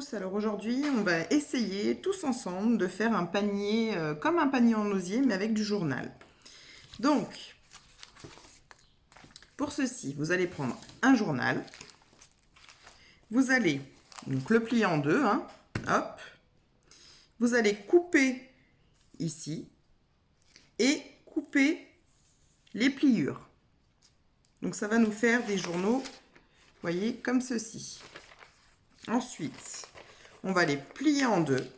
tous, alors aujourd'hui on va essayer tous ensemble de faire un panier comme un panier en osier mais avec du journal. Donc pour ceci vous allez prendre un journal, vous allez donc le plier en deux, hein, hop, vous allez couper ici et couper les pliures. Donc ça va nous faire des journaux, vous voyez, comme ceci. Ensuite, on va les plier en deux.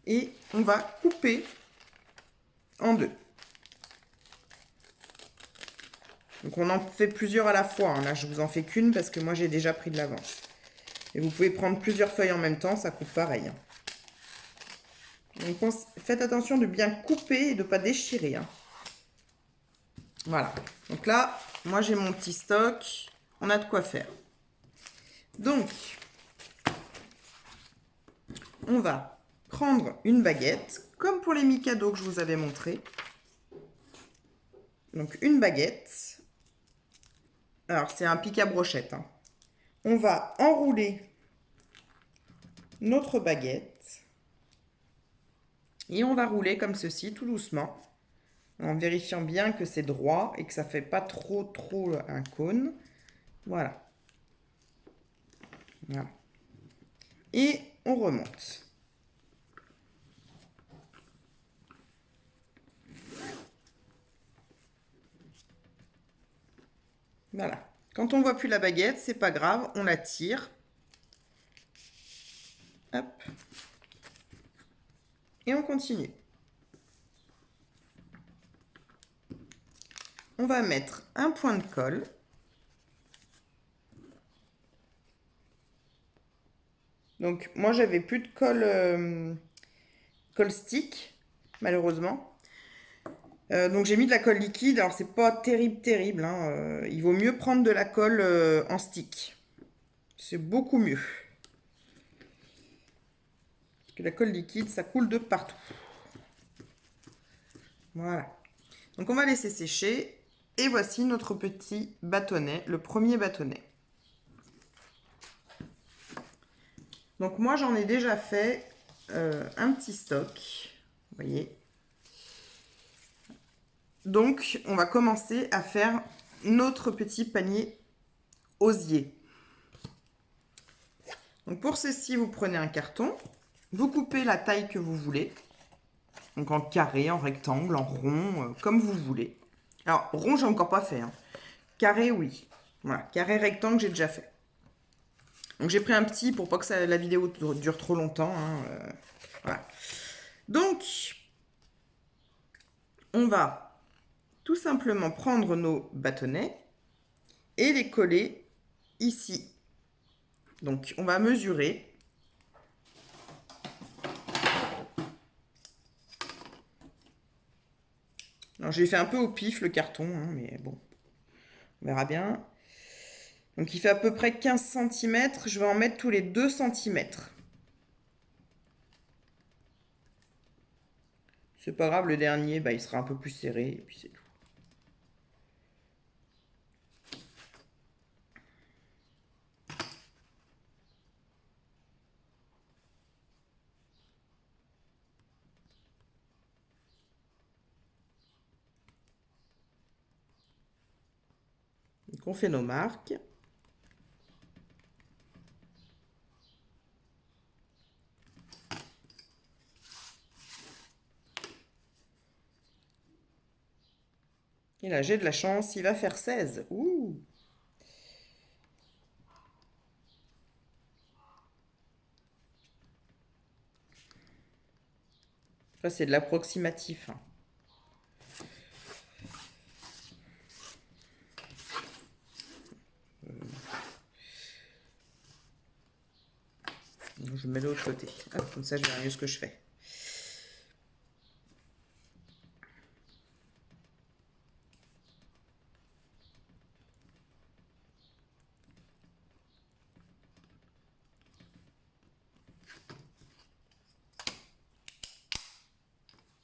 Et on va couper en deux. Donc on en fait plusieurs à la fois, hein. Là je vous en fais qu'une parce que moi j'ai déjà pris de l'avance. Et vous pouvez prendre plusieurs feuilles en même temps, ça coupe pareil, hein. Donc faites attention de bien couper et de ne pas déchirer, hein. Voilà. Donc là, moi j'ai mon petit stock, on a de quoi faire. Donc, on va prendre une baguette, comme pour les Mikado que je vous avais montré. Donc une baguette. Alors c'est un pic à brochette, hein. On va enrouler notre baguette. Et on va rouler comme ceci, tout doucement. En vérifiant bien que c'est droit et que ça ne fait pas trop un cône. Voilà. Voilà. Et on remonte. Voilà. Quand on ne voit plus la baguette, c'est pas grave, on la tire. Hop. Et on continue. On va mettre un point de colle. Donc moi j'avais plus de colle, colle stick, malheureusement. Donc j'ai mis de la colle liquide. Alors c'est pas terrible, hein. Il vaut mieux prendre de la colle en stick. C'est beaucoup mieux. Parce que la colle liquide, ça coule de partout. Voilà. Donc on va laisser sécher. Et voici notre petit bâtonnet, le premier bâtonnet. Donc moi j'en ai déjà fait un petit stock. Vous voyez. Donc on va commencer à faire notre petit panier osier. Donc pour ceci, vous prenez un carton. Vous coupez la taille que vous voulez. Donc en carré, en rectangle, en rond, comme vous voulez. Alors rond, j'ai encore pas fait, hein. Carré, oui. Voilà, carré, rectangle, j'ai déjà fait. Donc j'ai pris un petit pour pas que la vidéo dure trop longtemps, hein, voilà. Donc, on va tout simplement prendre nos bâtonnets et les coller ici. Donc on va mesurer. Alors j'ai fait un peu au pif le carton, hein, mais bon, on verra bien. Donc il fait à peu près 15 cm, je vais en mettre tous les 2 cm. C'est pas grave, le dernier, bah, il sera un peu plus serré, et puis c'est tout. Donc on fait nos marques. Et là, j'ai de la chance, il va faire 16. Ouh! Ça, c'est de l'approximatif, hein. Je mets de l'autre côté. Hop, comme ça, je verrai mieux ce que je fais.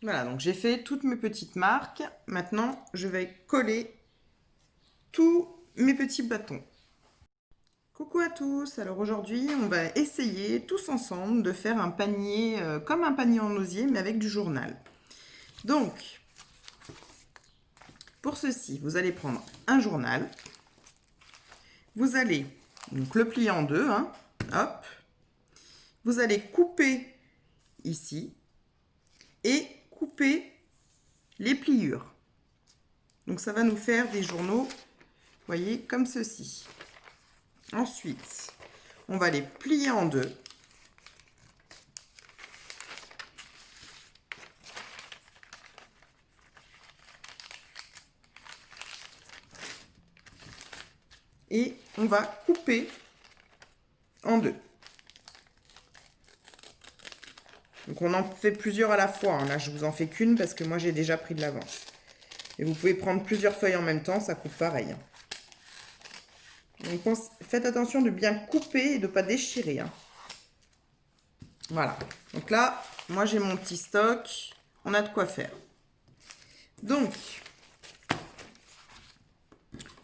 Voilà, donc j'ai fait toutes mes petites marques. Maintenant, je vais coller tous mes petits bâtons. Coucou à tous, alors aujourd'hui on va essayer tous ensemble de faire un panier comme un panier en osier mais avec du journal. Donc pour ceci vous allez prendre un journal, vous allez donc le plier en deux, hein, hop, vous allez couper ici et couper les pliures. Donc ça va nous faire des journaux, vous voyez, comme ceci. Ensuite, on va les plier en deux. Et on va couper en deux. Donc on en fait plusieurs à la fois, hein. Là, je vous en fais qu'une parce que moi, j'ai déjà pris de l'avance. Et vous pouvez prendre plusieurs feuilles en même temps, ça coupe pareil. Donc faites attention de bien couper et de ne pas déchirer, hein. Voilà. Donc là, moi, j'ai mon petit stock. On a de quoi faire. Donc,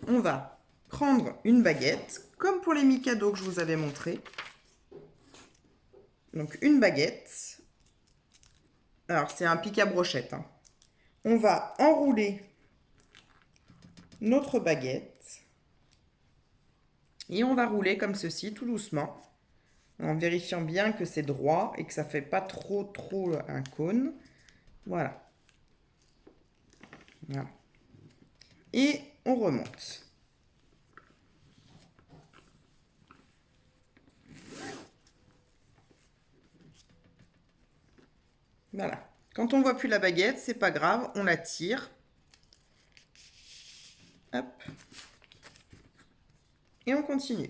on va prendre une baguette, comme pour les Mikado que je vous avais montré. Donc, une baguette. Alors, c'est un pic à brochette, hein. On va enrouler notre baguette. Et on va rouler comme ceci, tout doucement. En vérifiant bien que c'est droit et que ça ne fait pas trop un cône. Voilà. Voilà. Et on remonte. Voilà. Quand on ne voit plus la baguette, c'est pas grave, on la tire. Hop. Et on continue.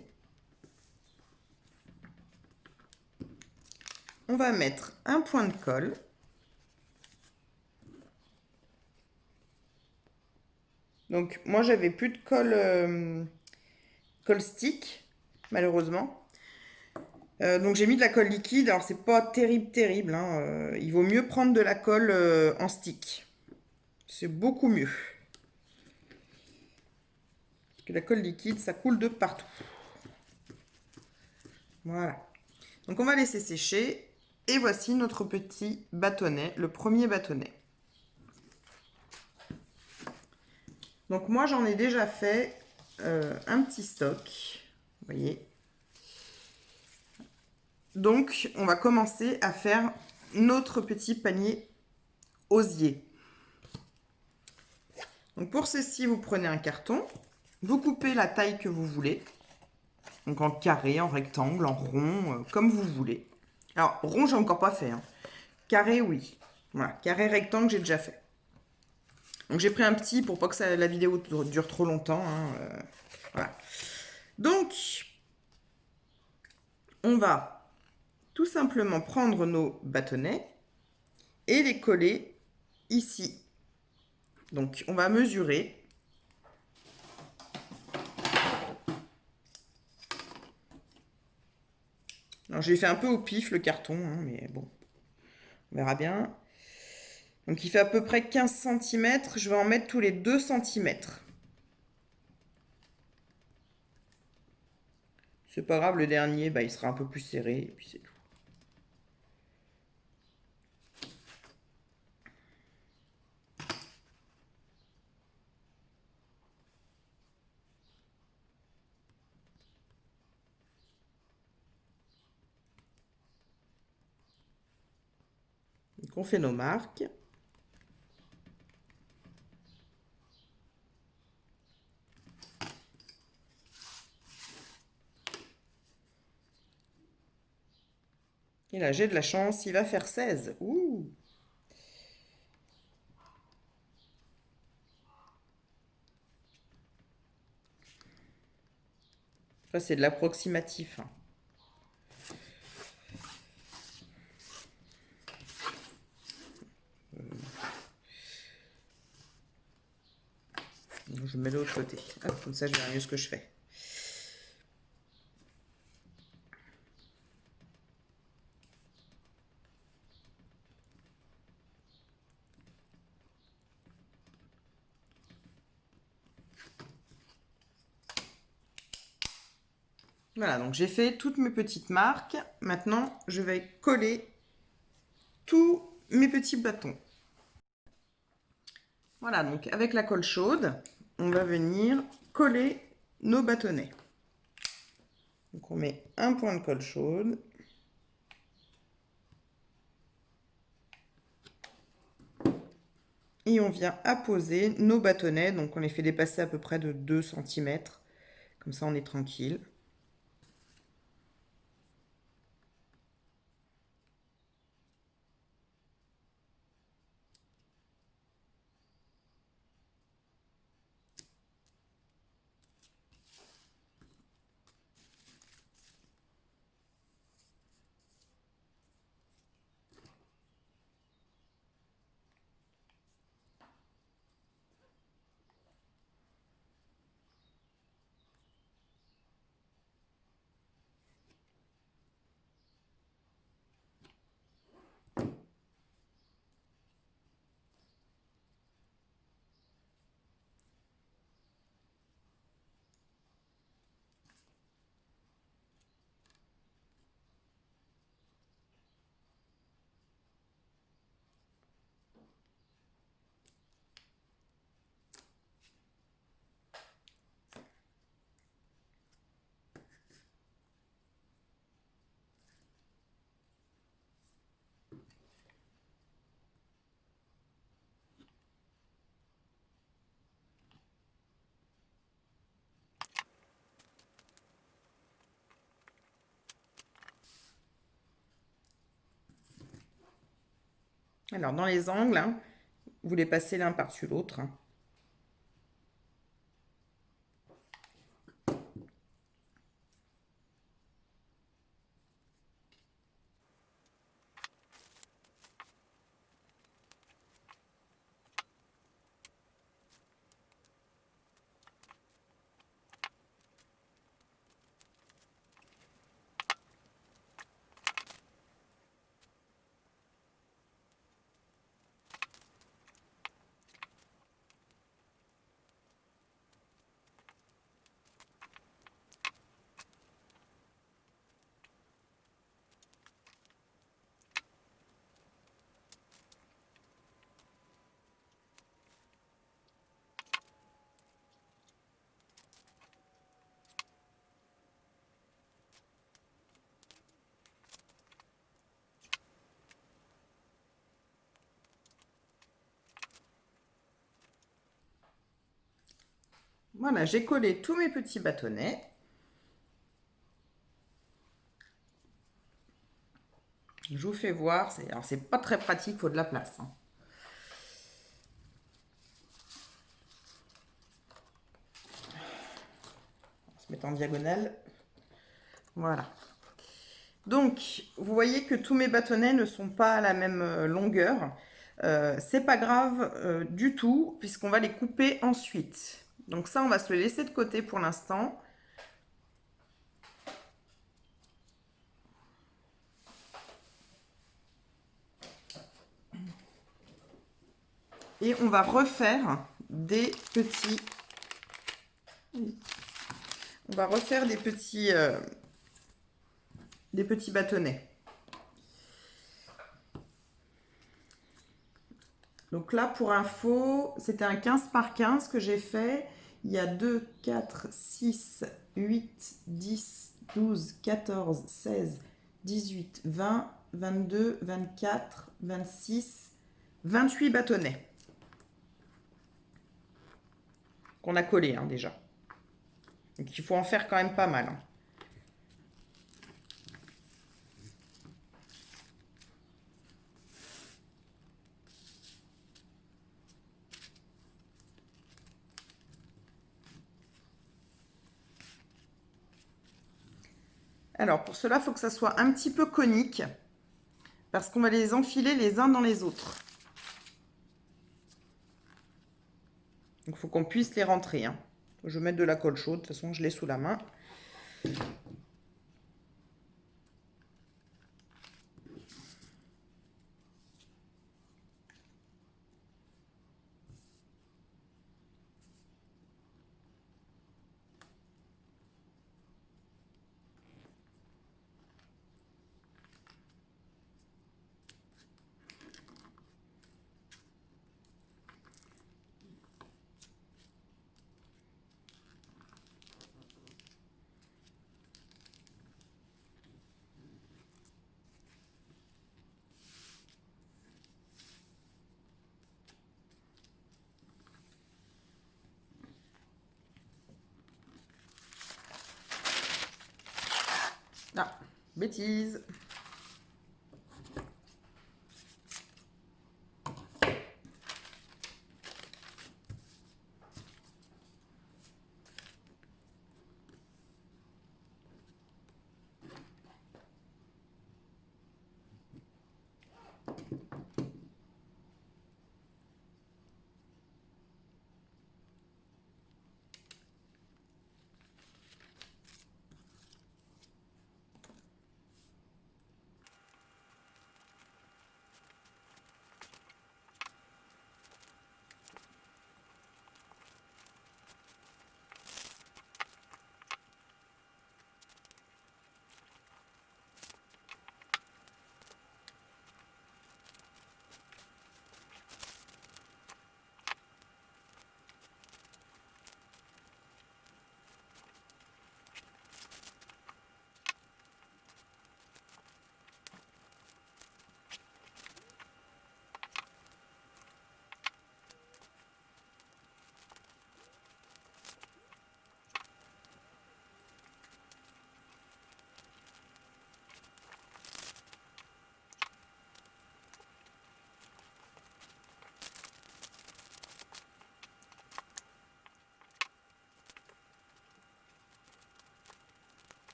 On va mettre un point de colle. Donc moi j'avais plus de colle, colle stick, malheureusement. Donc j'ai mis de la colle liquide. Alors c'est pas terrible, hein. Il vaut mieux prendre de la colle en stick. C'est beaucoup mieux. Parce que la colle liquide, ça coule de partout. Voilà. Donc on va laisser sécher. Et voici notre petit bâtonnet, le premier bâtonnet. Donc moi j'en ai déjà fait un petit stock. Vous voyez. Donc on va commencer à faire notre petit panier osier. Donc pour ceci, vous prenez un carton. Vous coupez la taille que vous voulez. Donc en carré, en rectangle, en rond, comme vous voulez. Alors rond, j'ai encore pas fait, hein. Carré, oui. Voilà, carré, rectangle, j'ai déjà fait. Donc j'ai pris un petit pour pas que la vidéo dure trop longtemps, hein. Voilà. Donc, on va tout simplement prendre nos bâtonnets et les coller ici. Donc on va mesurer. Alors j'ai fait un peu au pif le carton, hein, mais bon, on verra bien. Donc il fait à peu près 15 cm, je vais en mettre tous les 2 cm. C'est pas grave, le dernier, bah, il sera un peu plus serré, et puis c'est tout. Donc on fait nos marques. Et là, j'ai de la chance, il va faire 16. Ouh! Ça, c'est de l'approximatif, hein. Je mets de l'autre côté. Hop, comme ça, je verrai mieux ce que je fais. Voilà, donc j'ai fait toutes mes petites marques. Maintenant, je vais coller tous mes petits bâtons. Voilà, donc avec la colle chaude, on va venir coller nos bâtonnets. Donc on met un point de colle chaude. Et on vient apposer nos bâtonnets. Donc on les fait dépasser à peu près de 2 cm. Comme ça, on est tranquille. Alors dans les angles, hein, vous les passez l'un par-dessus l'autre. Voilà, j'ai collé tous mes petits bâtonnets. Je vous fais voir. Alors, c'est pas très pratique, il faut de la place. Hein. On va se mettre en diagonale. Voilà. Donc, vous voyez que tous mes bâtonnets ne sont pas à la même longueur. C'est pas grave du tout, puisqu'on va les couper ensuite. Donc ça, on va se le laisser de côté pour l'instant. Et on va refaire des petits... On va refaire des petits bâtonnets. Donc là, pour info, c'était un 15 par 15 que j'ai fait. Il y a 2, 4, 6, 8, 10, 12, 14, 16, 18, 20, 22, 24, 26, 28 bâtonnets qu'on a collés hein, déjà. Donc il faut en faire quand même pas mal. Hein. Alors pour cela, il faut que ça soit un petit peu conique parce qu'on va les enfiler les uns dans les autres. Donc il faut qu'on puisse les rentrer. Hein. Je vais mettre de la colle chaude, de toute façon je l'ai sous la main. bêtises.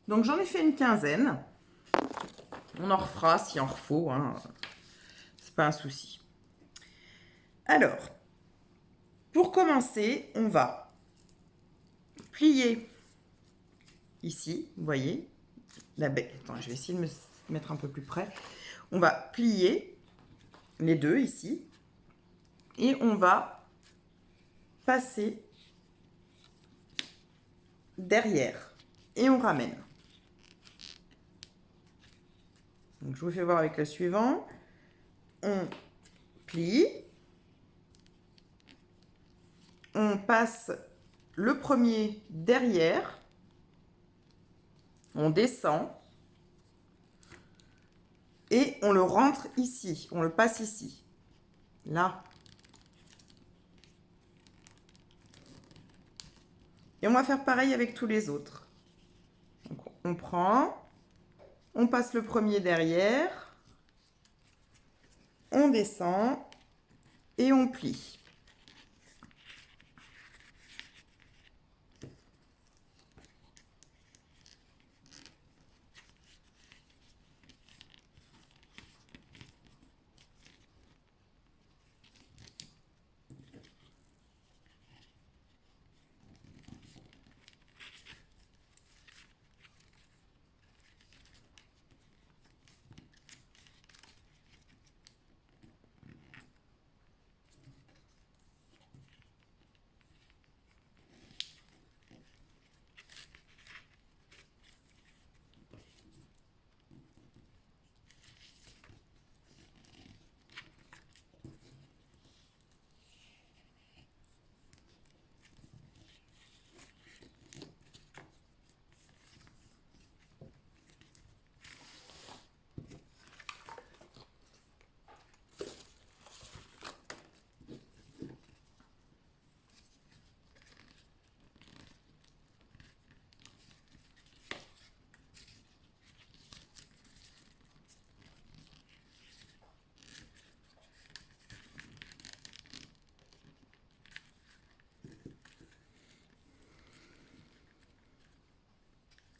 Donc j'en ai fait une quinzaine. On en refera s'il en refaut, hein. C'est pas un souci. Alors, pour commencer, on va plier ici, vous voyez, la baie. Attends, je vais essayer de me mettre un peu plus près. On va plier les deux ici et on va passer derrière et on ramène. Donc je vous fais voir avec le suivant. On plie, on passe le premier derrière, on descend et on le rentre ici, on le passe ici, là. Et on va faire pareil avec tous les autres. Donc on prend, on passe le premier derrière, on descend et on plie.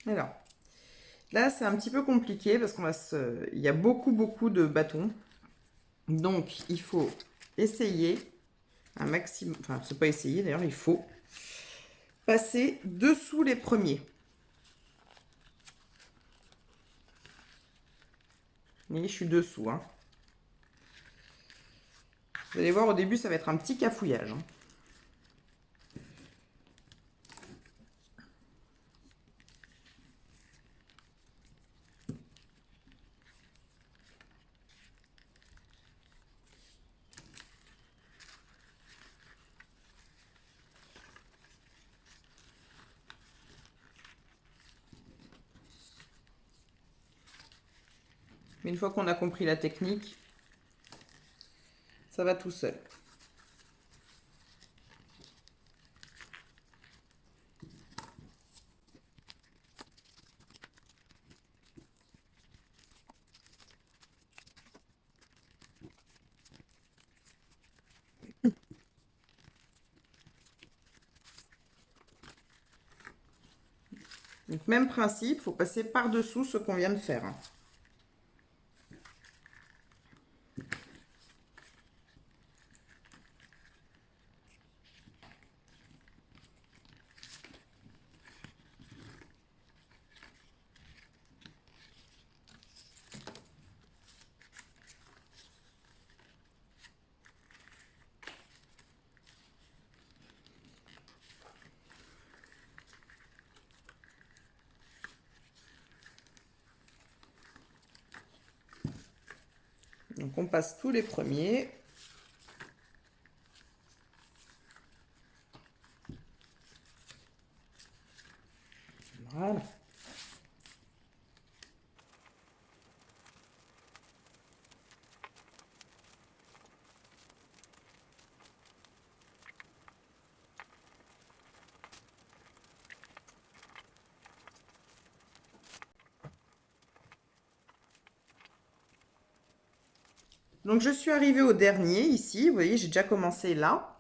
Alors, là, c'est un petit peu compliqué parce il y a beaucoup de bâtons. Donc, il faut essayer un maximum. Enfin, c'est pas essayer d'ailleurs, il faut passer dessous les premiers. Vous voyez, je suis dessous, hein. Vous allez voir, au début, ça va être un petit cafouillage, hein. Mais une fois qu'on a compris la technique, ça va tout seul. Donc même principe, il faut passer par-dessous ce qu'on vient de faire. Donc on passe tous les premiers. Voilà. Donc je suis arrivée au dernier ici, vous voyez, j'ai déjà commencé là.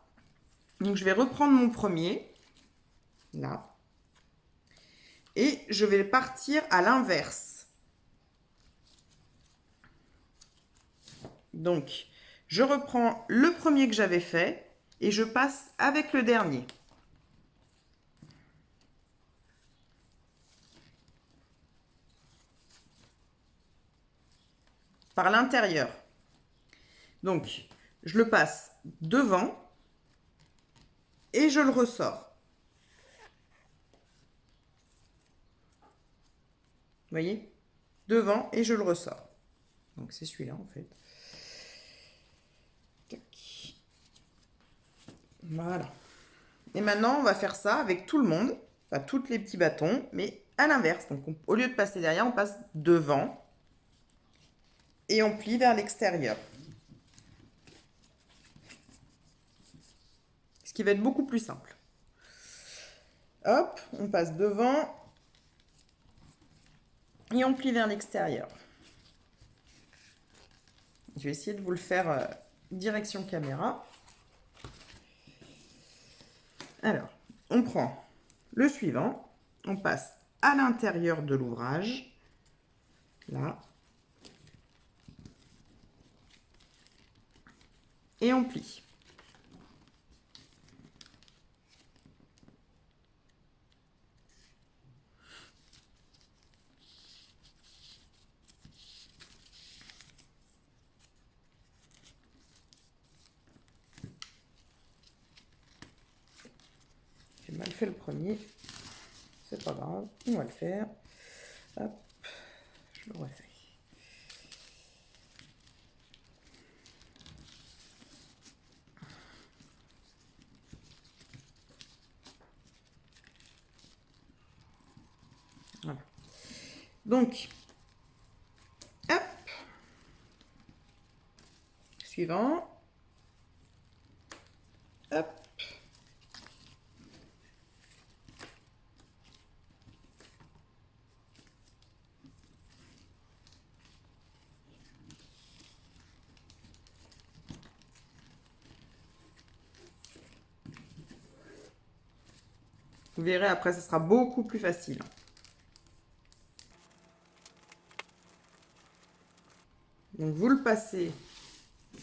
Donc je vais reprendre mon premier, là. Et je vais partir à l'inverse. Donc je reprends le premier que j'avais fait et je passe avec le dernier. Par l'intérieur. Donc je le passe devant et je le ressors. Vous voyez? Devant et je le ressors. Donc c'est celui-là en fait. Tac. Voilà. Et maintenant, on va faire ça avec tout le monde, enfin tous les petits bâtons, mais à l'inverse. Donc au lieu de passer derrière, on passe devant et on plie vers l'extérieur. Ce qui va être beaucoup plus simple. Hop, on passe devant et on plie vers l'extérieur. Je vais essayer de vous le faire direction caméra. Alors, on prend le suivant, on passe à l'intérieur de l'ouvrage, là, et on plie. J'ai mal fait le premier, c'est pas grave, on va le faire. Hop, je le refais. Voilà. Donc, hop, suivant, hop. Vous verrez, après, ce sera beaucoup plus facile. Donc, vous le passez, vous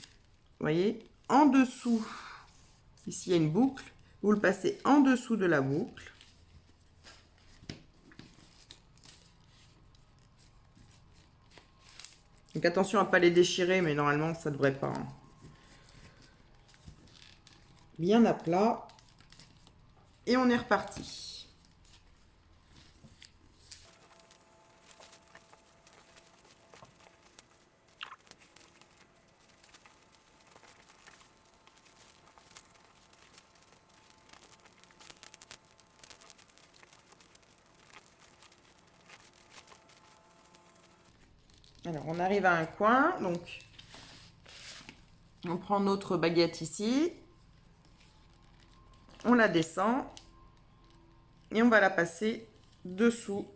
voyez, en dessous. Ici, il y a une boucle. Vous le passez en dessous de la boucle. Donc, attention à ne pas les déchirer, mais normalement, ça ne devrait pas. Hein. Bien à plat. Et on est reparti. Alors, on arrive à un coin, donc on prend notre baguette ici, on la descend et on va la passer dessous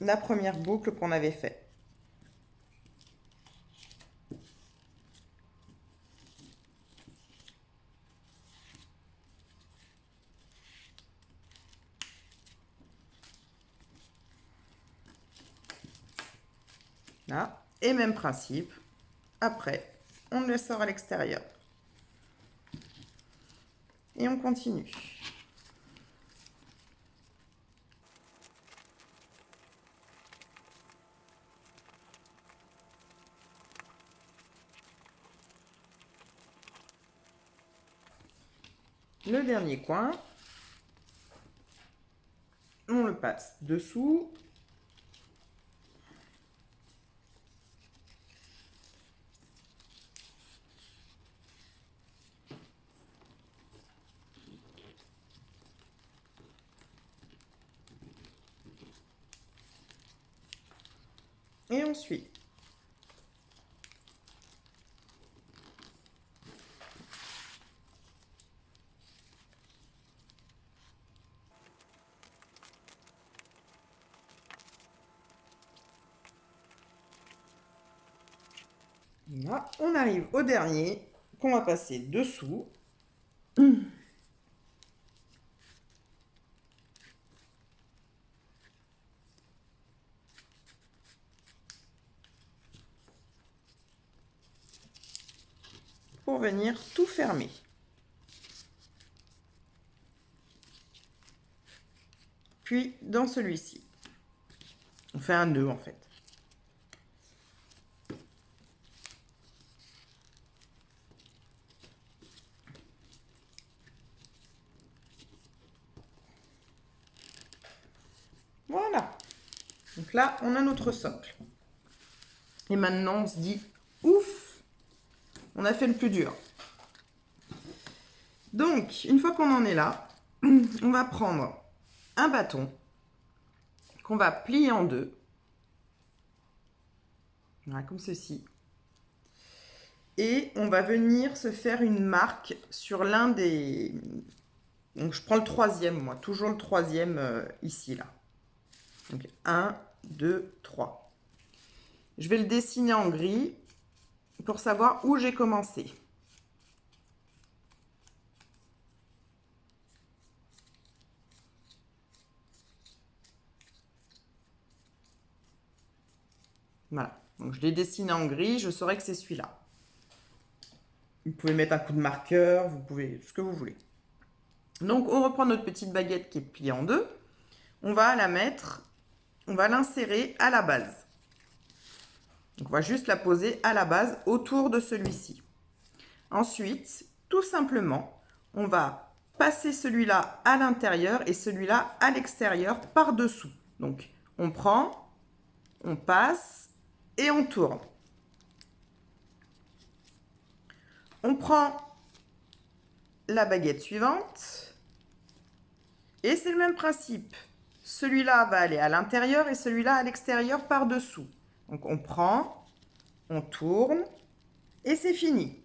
la première boucle qu'on avait faite. Là, et même principe. Après, on le sort à l'extérieur. Et on continue. Le dernier coin, on le passe dessous. Et on suit. Là, on arrive au dernier qu'on va passer dessous. Pour venir tout fermer. Puis dans celui-ci, on fait un nœud en fait. Voilà. Donc là, on a notre socle. Et maintenant, on se dit, ouf, on a fait le plus dur. Donc, une fois qu'on en est là, on va prendre un bâton qu'on va plier en deux. Voilà, comme ceci. Et on va venir se faire une marque sur l'un des... Donc, je prends le troisième, moi. Toujours le troisième ici, là. Donc, 1, 2, 3. Je vais le dessiner en gris pour savoir où j'ai commencé. Voilà. Donc, je l'ai dessiné en gris. Je saurai que c'est celui-là. Vous pouvez mettre un coup de marqueur. Vous pouvez... ce que vous voulez. Donc, on reprend notre petite baguette qui est pliée en deux. On va la mettre... On va l'insérer à la base. Donc, on va juste la poser à la base autour de celui-ci. Ensuite, tout simplement, on va passer celui-là à l'intérieur et celui-là à l'extérieur par-dessous. Donc, on prend, on passe et on tourne. On prend la baguette suivante et c'est le même principe. Celui-là va aller à l'intérieur et celui-là à l'extérieur par-dessous. Donc, on prend, on tourne et c'est fini.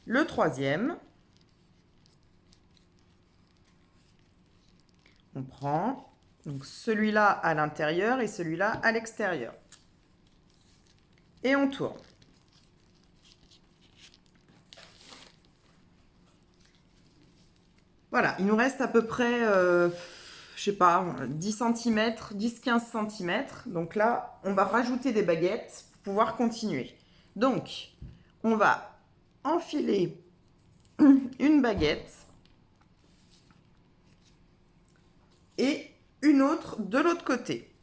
Le troisième, on prend donc celui-là à l'intérieur et celui-là à l'extérieur. Et on tourne. Voilà, il nous reste à peu près, je sais pas, 10 cm, 10-15 cm. Donc là, on va rajouter des baguettes pour pouvoir continuer. Donc, on va enfiler une baguette et une autre de l'autre côté.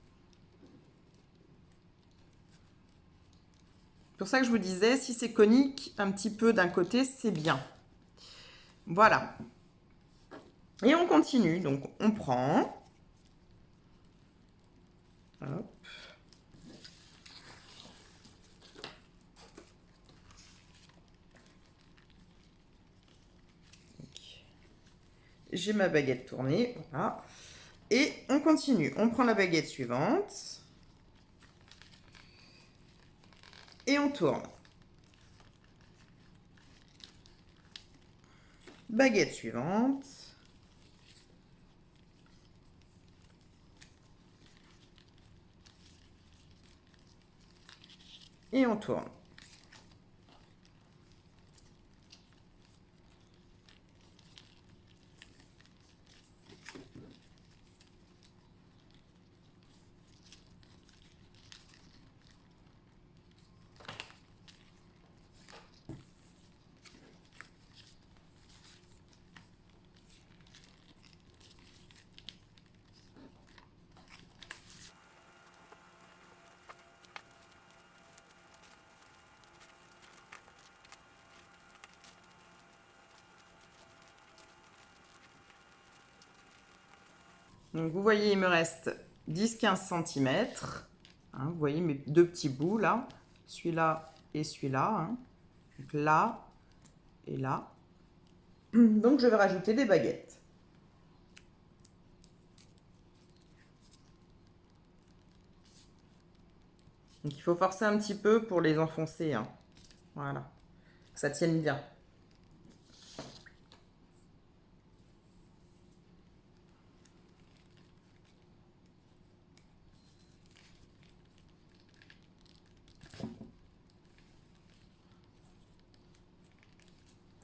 C'est pour ça que je vous disais, si c'est conique un petit peu d'un côté, c'est bien. Voilà. Et on continue. Donc, on prend. Hop. J'ai ma baguette tournée. Voilà. Et on continue. On prend la baguette suivante. Et on tourne. Baguette suivante. Et on tourne. Donc vous voyez, il me reste 10-15 cm. Vous voyez mes deux petits bouts là, celui-là et celui-là. Hein. Donc là et là. Donc je vais rajouter des baguettes. Donc il faut forcer un petit peu pour les enfoncer. Hein. Voilà, que ça tienne bien.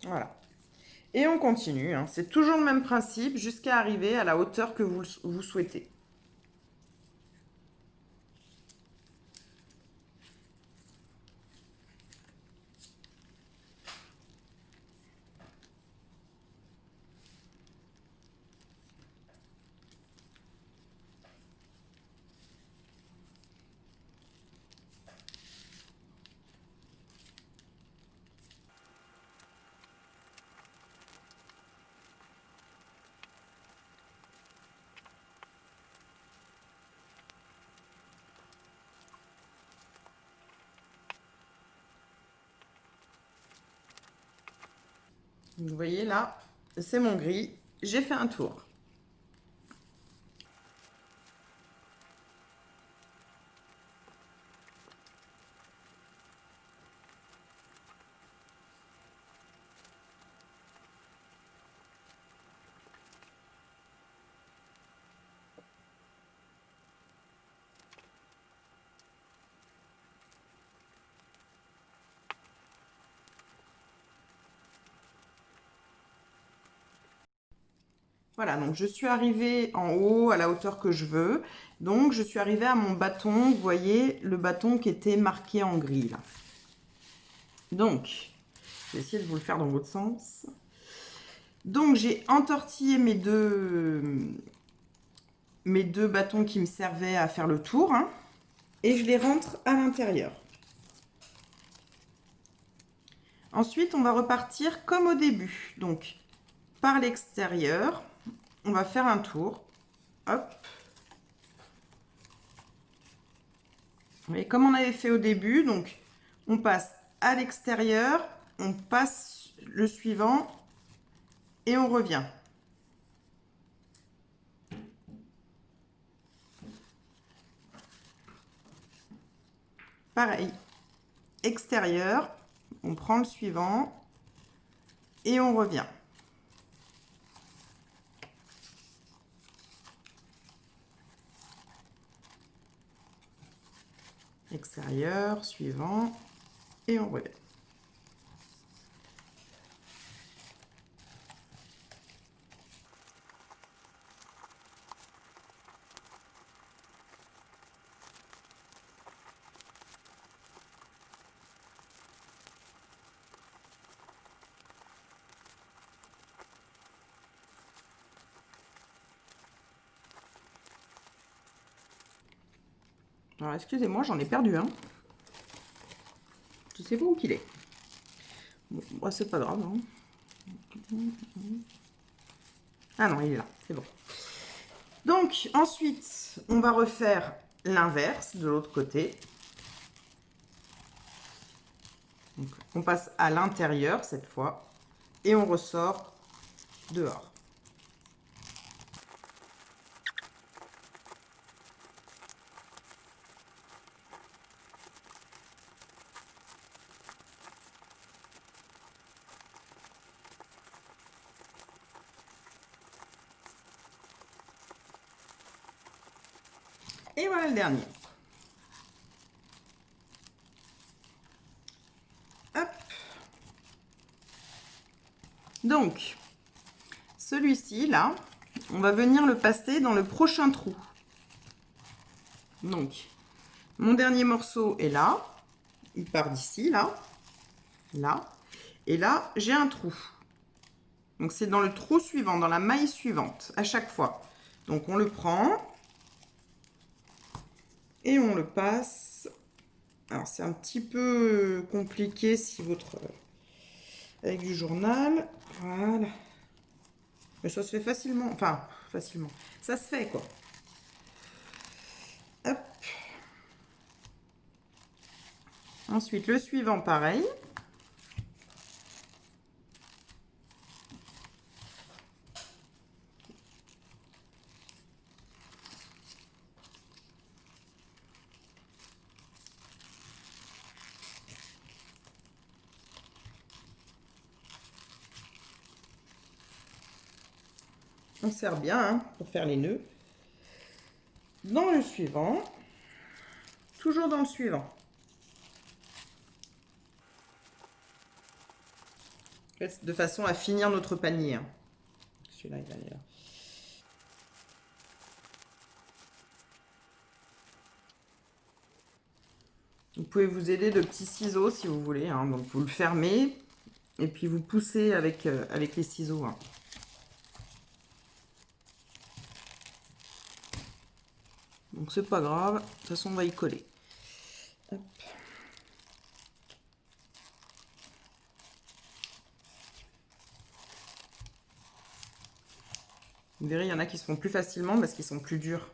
Voilà. Et on continue. Hein. C'est toujours le même principe jusqu'à arriver à la hauteur que vous souhaitez. Vous voyez là, c'est mon gris. J'ai fait un tour. Voilà, donc je suis arrivée en haut à la hauteur que je veux. Donc je suis arrivée à mon bâton, vous voyez le bâton qui était marqué en gris là. Donc, je vais essayer de vous le faire dans votre sens. Donc j'ai entortillé mes deux bâtons qui me servaient à faire le tour. Hein, et je les rentre à l'intérieur. Ensuite, on va repartir comme au début. Donc, par l'extérieur, on va faire un tour. Hop. Et comme on avait fait au début, donc on passe à l'extérieur, on passe le suivant et on revient. Pareil, extérieur, on prend le suivant et on revient. Extérieur, suivant et on revient. Alors, excusez-moi, j'en ai perdu un. Je sais pas où qu'il est. Bon, bah, c'est pas grave. Hein. Ah non, il est là, c'est bon. Donc, ensuite, on va refaire l'inverse de l'autre côté. Donc, on passe à l'intérieur cette fois et on ressort dehors. Et voilà le dernier. Hop. Donc, celui-ci, là, on va venir le passer dans le prochain trou. Donc, mon dernier morceau est là. Il part d'ici, là. Là. Et là, j'ai un trou. Donc, c'est dans le trou suivant, dans la maille suivante, à chaque fois. Donc, on le prend. Et on le passe. Alors, c'est un petit peu compliqué si votre... avec du journal. Voilà. Mais ça se fait facilement. Enfin, facilement. Ça se fait, quoi. Hop. Ensuite, le suivant, pareil. On serre bien hein, pour faire les nœuds. Dans le suivant. Toujours dans le suivant. De façon à finir notre panier. Hein. Celui-là, il va aller là. Vous pouvez vous aider de petits ciseaux si vous voulez. Hein. Donc vous le fermez et puis vous poussez avec, avec les ciseaux. Hein. Donc c'est pas grave. De toute façon, on va y coller. Hop. Vous verrez, il y en a qui se font plus facilement parce qu'ils sont plus durs.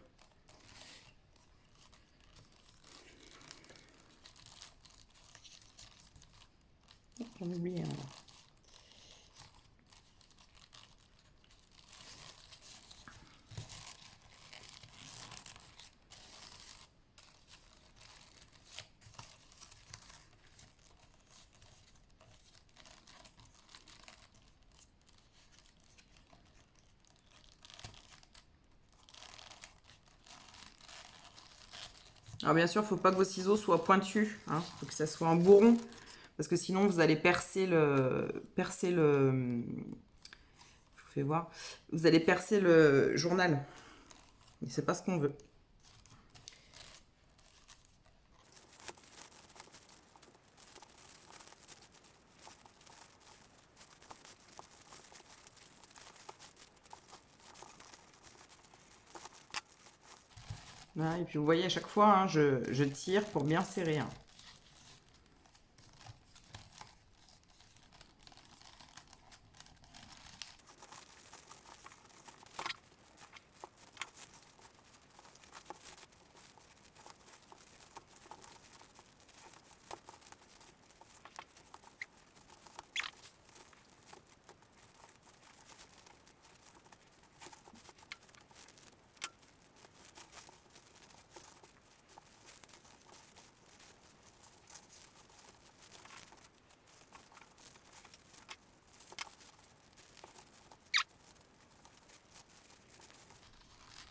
J'en ai oublié un là. Alors bien sûr, il ne faut pas que vos ciseaux soient pointus. Il faut que ça soit un bourron. Parce que sinon, vous allez percer le... Je vous fais voir. Vous allez percer le journal. Et c'est pas ce qu'on veut. Voilà, et puis vous voyez à chaque fois, hein, je tire pour bien serrer. Hein.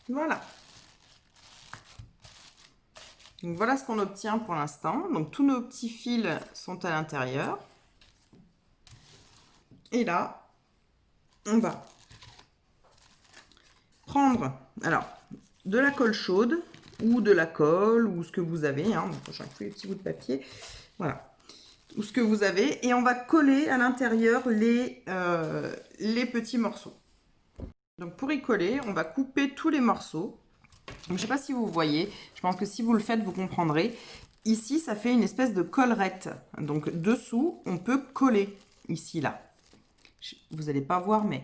Voilà. Donc voilà ce qu'on obtient pour l'instant. Donc tous nos petits fils sont à l'intérieur. Et là, on va prendre alors de la colle chaude ou de la colle ou ce que vous avez. Hein. Donc, j'ai pris les petits bouts de papier. Voilà. Ou ce que vous avez. Et on va coller à l'intérieur les petits morceaux. Donc pour y coller, on va couper tous les morceaux. Donc, je ne sais pas si vous voyez, je pense que si vous le faites, vous comprendrez. Ici, ça fait une espèce de collerette. Donc dessous, on peut coller, ici, là. Vous n'allez pas voir, mais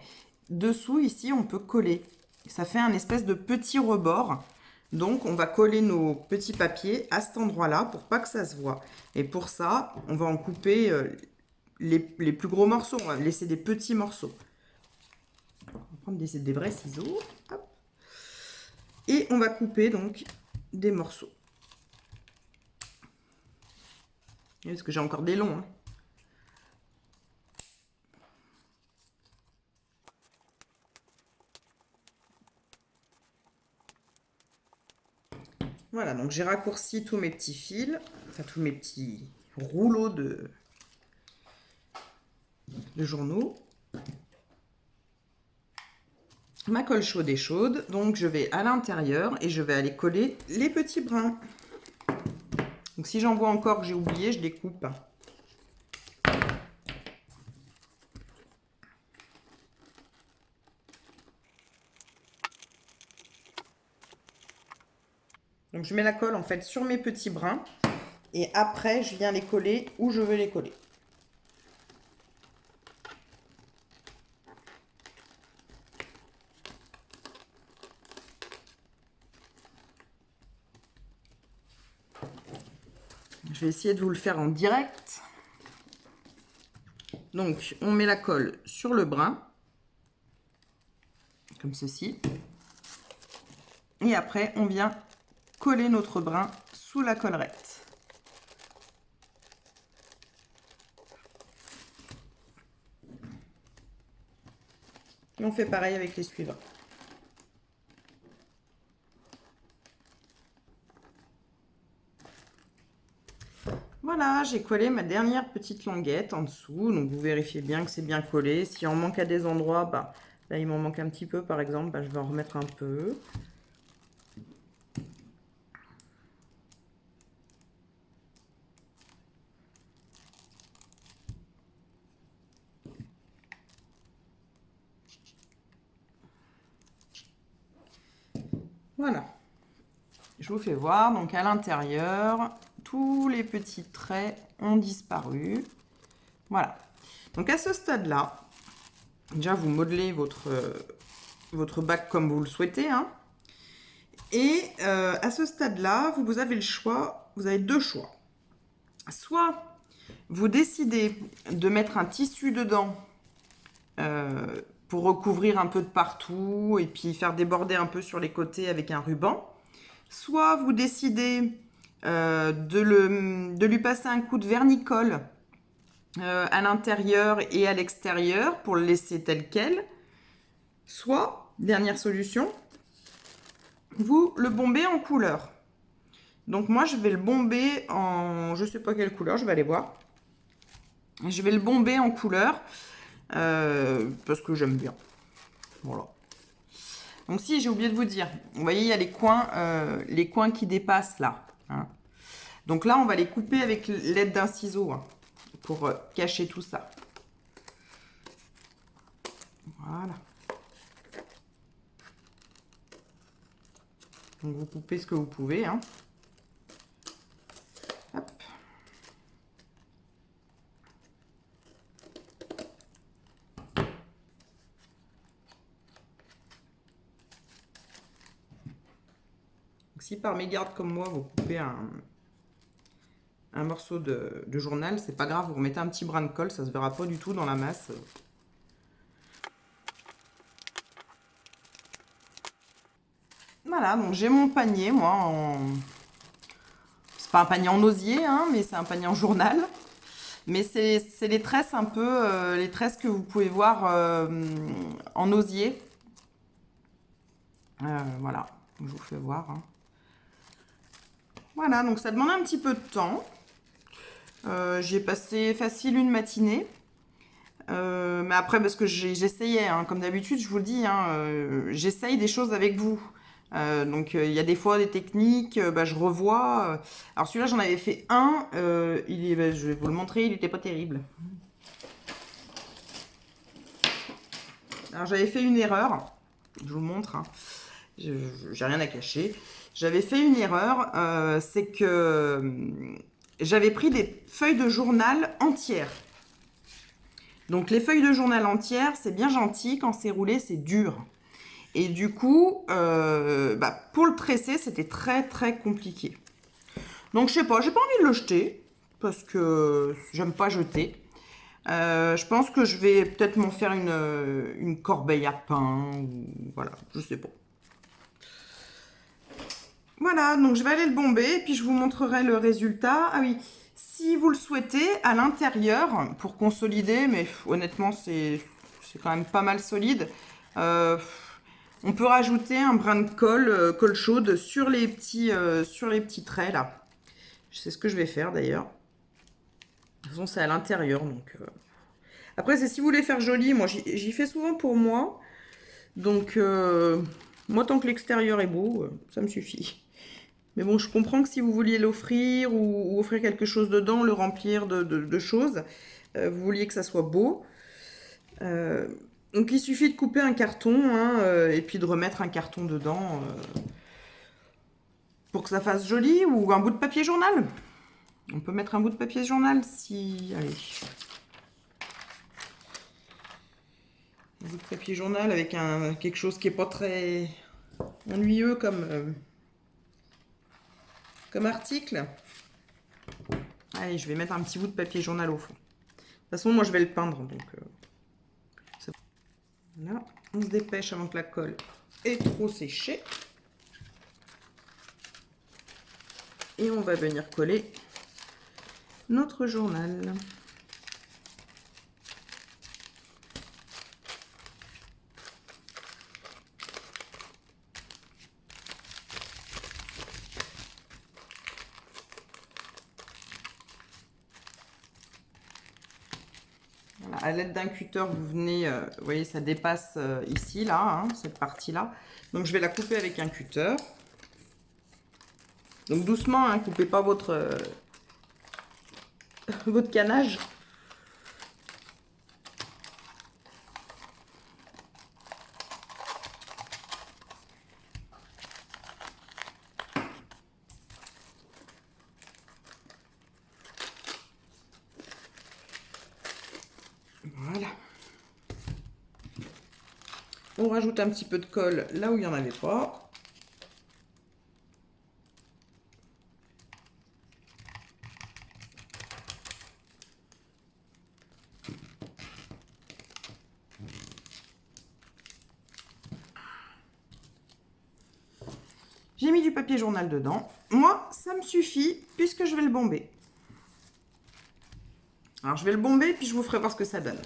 dessous, ici, on peut coller. Ça fait un espèce de petit rebord. Donc, on va coller nos petits papiers à cet endroit-là pour pas que ça se voit. Et pour ça, on va en couper les plus gros morceaux. On va laisser des petits morceaux. On va prendre des vrais ciseaux. Hop. Et on va couper donc des morceaux. Parce que j'ai encore des longs. Hein. Voilà, donc j'ai raccourci tous mes petits fils, enfin tous mes petits rouleaux de journaux. Ma colle chaude est chaude, donc je vais à l'intérieur et je vais aller coller les petits brins. Donc si j'en vois encore que j'ai oublié, je les coupe. Donc je mets la colle en fait sur mes petits brins et après je viens les coller où je veux les coller. Je vais essayer de vous le faire en direct. Donc on met la colle sur le brin, comme ceci. Et après on vient coller notre brin sous la collerette. Et on fait pareil avec les suivants. Voilà, j'ai collé ma dernière petite languette en dessous. Donc vous vérifiez bien que c'est bien collé. S'il en manque à des endroits, bah, là il m'en manque un petit peu par exemple, bah, je vais en remettre un peu. Voilà. Je vous fais voir, donc à l'intérieur, tous les petits traits ont disparu. Voilà. Donc à ce stade-là, déjà vous modelez votre bac comme vous le souhaitez. Hein. Et à ce stade-là, vous avez le choix, vous avez deux choix. Soit vous décidez de mettre un tissu dedans pour recouvrir un peu de partout et puis faire déborder un peu sur les côtés avec un ruban. Soit vous décidez de lui passer un coup de vernicole à l'intérieur et à l'extérieur pour le laisser tel quel. Soit, dernière solution, vous le bombez en couleur. Donc moi, je vais le bomber en... je sais pas quelle couleur, je vais aller voir. Je vais le bomber en couleur parce que j'aime bien. Voilà. Donc si, j'ai oublié de vous dire, vous voyez, il y a les coins qui dépassent là. Hein. Donc là, on va les couper avec l'aide d'un ciseau hein, pour cacher tout ça. Voilà. Donc vous coupez ce que vous pouvez. Hein. Hop. Donc, si par mégarde comme moi, vous coupez un morceau de journal, c'est pas grave, vous remettez un petit brin de colle, ça se verra pas du tout dans la masse. Voilà, donc j'ai mon panier, moi, c'est pas un panier en osier, hein, mais c'est un panier en journal. Mais c'est les tresses un peu, les tresses que vous pouvez voir en osier. Voilà, je vous fais voir. Hein. Voilà, donc ça demande un petit peu de temps. J'ai passé facile une matinée. Mais après, parce que j'essayais, hein, comme d'habitude, je vous le dis, hein, j'essaye des choses avec vous. Donc, il y a des fois des techniques, bah, je revois. Alors, celui-là, j'en avais fait un. Bah, je vais vous le montrer, il n'était pas terrible. Alors, j'avais fait une erreur. Je vous le montre. Hein. J'ai rien à cacher. J'avais fait une erreur. C'est que j'avais pris des feuilles de journal entières. Donc les feuilles de journal entières, c'est bien gentil, quand c'est roulé, c'est dur. Et du coup, bah, pour le tresser, c'était très très compliqué. Donc je sais pas, j'ai pas envie de le jeter, parce que j'aime pas jeter. Je pense que je vais peut-être m'en faire une corbeille à pain, ou voilà, je sais pas. Voilà, donc je vais aller le bomber, et puis je vous montrerai le résultat. Ah oui, si vous le souhaitez, à l'intérieur, pour consolider, mais honnêtement, c'est quand même pas mal solide, on On peut rajouter un brin de colle, colle chaude sur les petits traits là. C'est ce que je vais faire d'ailleurs. De toute façon, c'est à l'intérieur donc. Après, c'est si vous voulez faire joli. Moi, j'y fais souvent pour moi. Donc, moi, tant que l'extérieur est beau, ça me suffit. Mais bon, je comprends que si vous vouliez l'offrir ou offrir quelque chose dedans, le remplir de choses, vous vouliez que ça soit beau. Donc il suffit de couper un carton hein, et puis de remettre un carton dedans pour que ça fasse joli, ou un bout de papier journal. On peut mettre un bout de papier journal si... Allez. Un bout de papier journal avec quelque chose qui n'est pas très ennuyeux comme article. Allez, je vais mettre un petit bout de papier journal au fond. De toute façon, moi je vais le peindre, donc... Là, on se dépêche avant que la colle ait trop séché. Et on va venir coller notre journal. Voilà, à l'aide d'un cutter, vous venez, vous voyez, ça dépasse ici, là, hein, cette partie-là. Donc je vais la couper avec un cutter. Donc doucement, hein, coupez pas votre canage. Voilà. On rajoute un petit peu de colle là où il n'y en avait pas. J'ai mis du papier journal dedans. Moi, ça me suffit puisque je vais le bomber. Alors, je vais le bomber puis je vous ferai voir ce que ça donne.